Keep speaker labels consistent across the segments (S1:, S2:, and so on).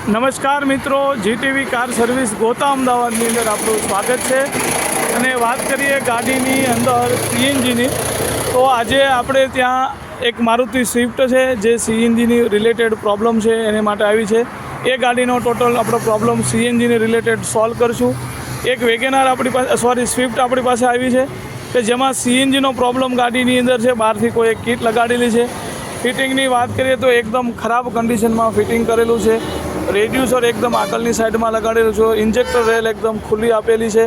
S1: નમસ્કાર મિત્રો, GTV car service ગોતા અમદાવાદની અંદર આપણું સ્વાગત છે। અને વાત કરીએ ગાડીની અંદર સીએનજીની, તો આજે આપણે ત્યાં એક મારુતિ સ્વિફ્ટ છે જે સીએનજીની રિલેટેડ પ્રોબ્લેમ છે એને માટે આવી છે। એ ગાડીનો ટોટલ આપણો પ્રોબ્લેમ સીએનજીની રિલેટેડ સોલ્વ કરશું। એક વેગેનાર આપણી પાસે સ્વિફ્ટ આપણી પાસે આવી છે કે જેમાં સીએનજીનો પ્રોબ્લેમ ગાડીની અંદર છે, બહારથી કોઈ એક કિટ લગાડેલી છે। ફિટિંગની વાત કરીએ તો એકદમ ખરાબ કન્ડિશનમાં ફિટિંગ કરેલું છે। રેડ્યુસર એકદમ આગળની સાઈડમાં લગાડેલું છે, ઇન્જેક્ટર રેલ એકદમ ખુલ્લી આપેલી છે।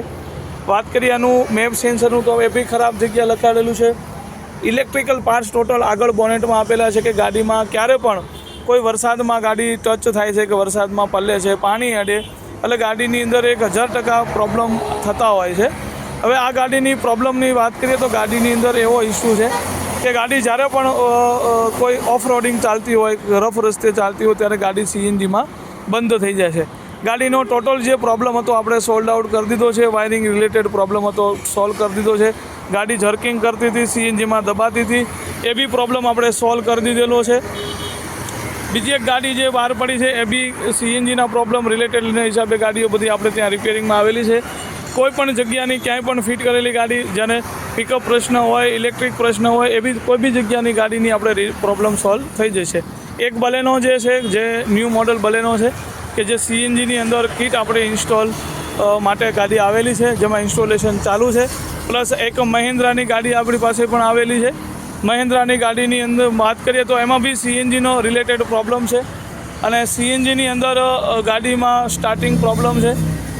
S1: વાત કરીએ આનું મેપ સેન્સરનું તો એ બી ખરાબ જગ્યા લખાડેલું છે। ઇલેક્ટ્રિકલ પાર્ટ્સ ટોટલ આગળ બોનેટમાં આપેલા છે કે ગાડીમાં ક્યારે પણ કોઈ વરસાદમાં ગાડી ટચ થાય છે કે વરસાદમાં પલ્લે છે, પાણી અડે એટલે ગાડીની અંદર 1000% પ્રોબ્લેમ થતા હોય છે। હવે આ ગાડીની પ્રોબ્લેમની વાત કરીએ તો ગાડીની અંદર એવો ઇસ્યુ છે કે ગાડી જ્યારે પણ કોઈ ઓફ રોડિંગ ચાલતી હોય, રફ રસ્તે ચાલતી હોય ત્યારે ગાડી સીએનજીમાં બંધ થઈ જાય છે। ગાડીનો ટોટલ જે પ્રોબ્લેમ હતો આપણે સોલ્ડ આઉટ કરી દીધો છે। વાયરિંગ રિલેટેડ પ્રોબ્લેમ હતો, સોલ્વ કરી દીધો છે। ગાડી જર્કિંગ કરતી હતી, સીએનજીમાં દબાતી હતી, એ બી પ્રોબ્લેમ આપણે સોલ્વ કરી દીધેલો છે। બીજી એક ગાડી જે બહાર પડી છે એ બી સીએનજીના પ્રોબ્લેમ રિલેટેડના હિસાબે ગાડીઓ બધી આપણે ત્યાં રિપેરિંગમાં આવેલી છે। કોઈ પણ જગ્યાની ક્યાંય પણ ફિટ કરેલી ગાડી, જેને પિકઅપ પ્રશ્ન હોય, ઇલેક્ટ્રિક પ્રશ્ન હોય, એ બી કોઈ બી જગ્યાની ગાડીની આપણે પ્રોબ્લેમ સોલ્વ થઈ જશે। એક બલેનો જે છે, જે ન્યૂ મોડલ બલેનો છે કે જે સીએનજીની અંદર કિટ આપણે ઇન્સ્ટોલ માટે ગાડી આવેલી છે, જેમાં ઇન્સ્ટોલેશન ચાલુ છે। પ્લસ એક મહિન્દ્રાની ગાડી આપણી પાસે પણ આવેલી છે। મહિન્દ્રાની ગાડીની અંદર વાત કરીએ તો એમાં બી સીએનજીનો રિલેટેડ પ્રોબ્લેમ છે અને સીએનજીની અંદર ગાડીમાં સ્ટાર્ટિંગ પ્રોબ્લેમ છે।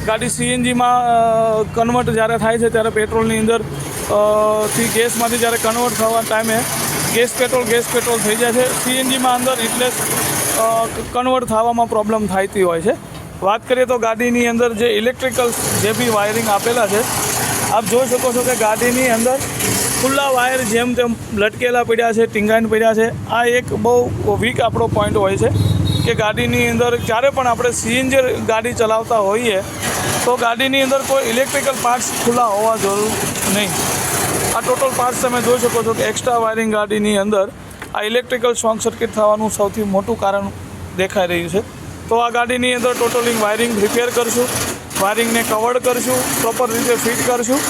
S1: ગાડી સીએનજીમાં કન્વર્ટ જ્યારે થાય છે ત્યારે પેટ્રોલની અંદર થી ગેસમાંથી જ્યારે કન્વર્ટ થવા ટાઈમે ગેસ પેટ્રોલ થઈ જાય છે। સીએનજીમાં અંદર એટલે કન્વર્ટ થવામાં પ્રોબ્લેમ થતી હોય છે। વાત કરીએ તો ગાડીની અંદર જે ઇલેક્ટ્રિકલ જે બી વાયરિંગ આપેલા છે, આપ જોઈ શકો છો કે ગાડીની અંદર ખુલ્લા વાયર જેમ તેમ લટકેલા પડ્યા છે, ટીંગાઈને પડ્યા છે। આ એક બહુ વીક આપણો પોઈન્ટ હોય છે કે ગાડીની અંદર જ્યારે પણ આપણે સીએનજી ગાડી ચલાવતા હોઈએ તો ગાડીની અંદર કોઈ ઇલેક્ટ્રિકલ પાર્ટ્સ ખુલ્લા હોવા જરૂર નહીં। આ ટોટલ પાર્ટ્સ તમે જોઈ શકો છો કે એક્સ્ટ્રા વાયરિંગ ગાડીની અંદર આ ઇલેક્ટ્રિકલ શોર્ટ સર્કિટ થવાનું સૌથી મોટું કારણ દેખાઈ રહ્યું છે। તો આ ગાડીની અંદર ટોટલી વાયરિંગ રિપેર કરશું, વાયરિંગને કવર્ડ કરશું, પ્રોપર રીતે ફિટ કરશું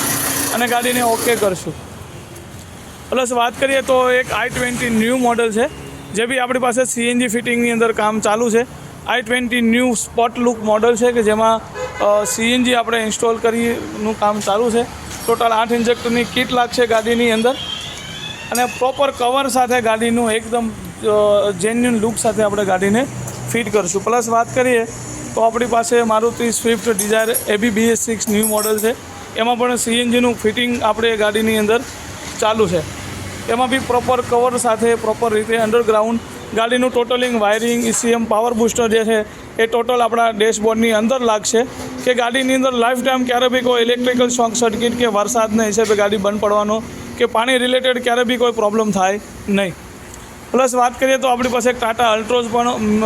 S1: અને ગાડીને ઓકે કરશું। પ્લસ વાત કરીએ તો એક i20 ન્યૂ મોડલ છે જે બી આપણી પાસે સીએનજી ફિટિંગની અંદર કામ ચાલુ છે। i20 new spot look model છે કે જેમાં સીએનજી આપણે ઇન્સ્ટોલ કરીનું કામ ચાલુ છે। ટોટલ 8 ઇન્જેક્ટરની કિટ લાગશે ગાડીની અંદર અને પ્રોપર કવર સાથે ગાડીનું એકદમ જેન્યુન લુક સાથે આપણે ગાડીને ફિટ કરશું। પ્લસ વાત કરીએ તો આપણી પાસે મારુતિ સ્વિફ્ટ ડિઝાયર એ બી BS6 ન્યૂ મોડલ છે, એમાં પણ સીએનજીનું ફિટિંગ આપણે ગાડીની અંદર ચાલુ છે। એમાં બી પ્રોપર કવર સાથે પ્રોપર રીતે અંડરગ્રાઉન્ડ ગાડીનું totalling wiring, ECM power booster જે છે એ ટોટલ આપણા ડેશબોર્ડની અંદર લાગશે કે ગાડીની અંદર લાઈફ ટાઈમ ક્યારે બી કોઈ ઇલેક્ટ્રિકલ શોર્ટ સર્કિટ કે વરસાદના હિસાબે ગાડી બંધ પડવાનો કે પાણી રિલેટેડ ક્યારે બી કોઈ પ્રોબ્લેમ થાય નહીં। પ્લસ વાત કરીએ તો આપણી પાસે એક ટાટા અલ્ટ્રોઝ પણ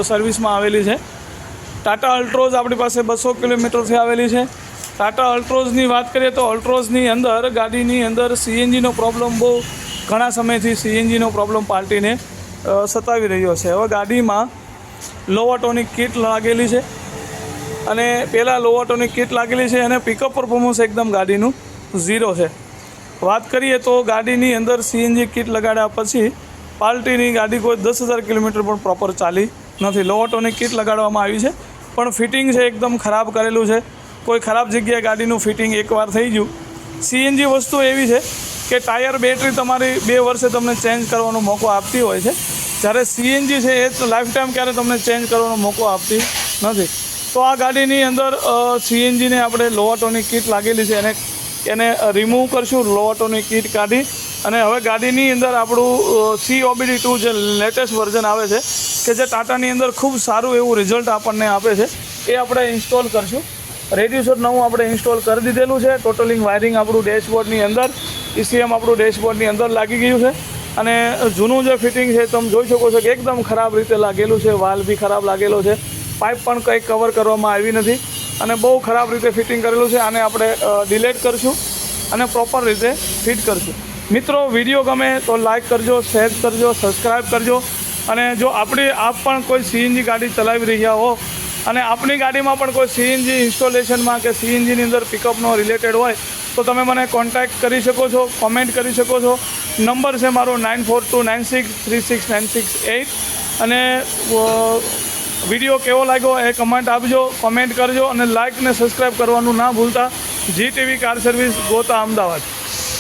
S1: સર્વિસમાં આવેલી છે। ટાટા અલ્ટ્રોઝ આપણી પાસે 200 કિલોમીટરથી આવેલી છે। ટાટા અલ્ટ્રોઝની વાત કરીએ તો અલ્ટ્રોઝની અંદર ગાડીની અંદર સીએનજીનો પ્રોબ્લેમ બહુ ઘણા સમયથી સીએનજીનો પ્રોબ્લેમ પાર્ટીને સતાવી રહ્યો છે। હવે ગાડીમાં લોવાટોની કિટ લાગેલી છે અને પહેલાં લોવાટોની કિટ લાગેલી છે અને પિકઅપ પરફોર્મન્સ એકદમ ગાડીનું 0 છે। વાત કરીએ તો ગાડીની અંદર સીએનજી કિટ લગાડ્યા પછી પાર્ટીની ગાડી કોઈ 10,000 કિલોમીટર પણ પ્રોપર ચાલી નથી। લોવાટોની કિટ લગાડવામાં આવી છે પણ ફિટિંગ છે એકદમ ખરાબ કરેલું છે। કોઈ ખરાબ જગ્યાએ ગાડીનું ફિટિંગ એકવાર થઈ ગયું। સીએનજી વસ્તુ એવી છે કે ટાયર, બેટરી તમારી 2 વર્ષે તમને ચેન્જ કરવાનો મોકો આપતી હોય છે, જ્યારે સીએનજી છે એ લાઈફ ટાઈમ ક્યારે તમને ચેન્જ કરવાનો મોકો આપતી નથી। તો આ ગાડીની અંદર સીએનજીને આપણે લોવાટોની કિટ લાગેલી છે એને રિમૂવ કરશું, લોવાટોની કિટ કાઢી અને હવે ગાડીની અંદર આપણું COBD2 જે લેટેસ્ટ વર્ઝન આવે છે કે જે ટાટાની અંદર ખૂબ સારું એવું રિઝલ્ટ આપણને આપે છે એ આપણે ઇન્સ્ટોલ કરશું। રેડ્યુસર નવું આપણે ઇન્સ્ટોલ કરી દીધેલું છે। ટોટલિંગ વાયરિંગ આપણું ડેશબોર્ડની અંદર, ECM આપણું ડેશબોર્ડની અંદર લાગી ગયું છે અને જૂનું જે ફિટિંગ છે તમે જોઈ શકો છો કે એકદમ ખરાબ રીતે લાગેલું છે। વાલ બી ખરાબ લાગેલો છે, પાઇપ પણ કંઈ કવર કરવામાં આવી નથી અને બહુ ખરાબ રીતે ફિટિંગ કરેલું છે। આને આપણે ડિલેટ કરશું અને પ્રોપર રીતે ફિટ કરશું। મિત્રો, વિડીયો ગમે તો લાઇક કરજો, શેર કરજો, સબસ્ક્રાઈબ કરજો અને જો આપ પણ કોઈ સીએનજી ગાડી ચલાવી રહ્યા હો અને આપની ગાડીમાં પણ કોઈ સીએનજી ઇન્સ્ટોલેશનમાં કે સીએનજીની અંદર પિકઅપનો રિલેટેડ હોય તો તમે મને કોન્ટેક્ટ કરી શકો છો, કોમેન્ટ કરી શકો છો. નંબર છે મારો 9429636968 અને વિડીયો કેવો લાગ્યો એ કમેન્ટ આપજો, કોમેન્ટ કરજો અને લાઇક ને સબસ્ક્રાઈબ કરવાનું ના ભૂલતા. GTV કાર સર્વિસ ગોતા, અમદાવાદ.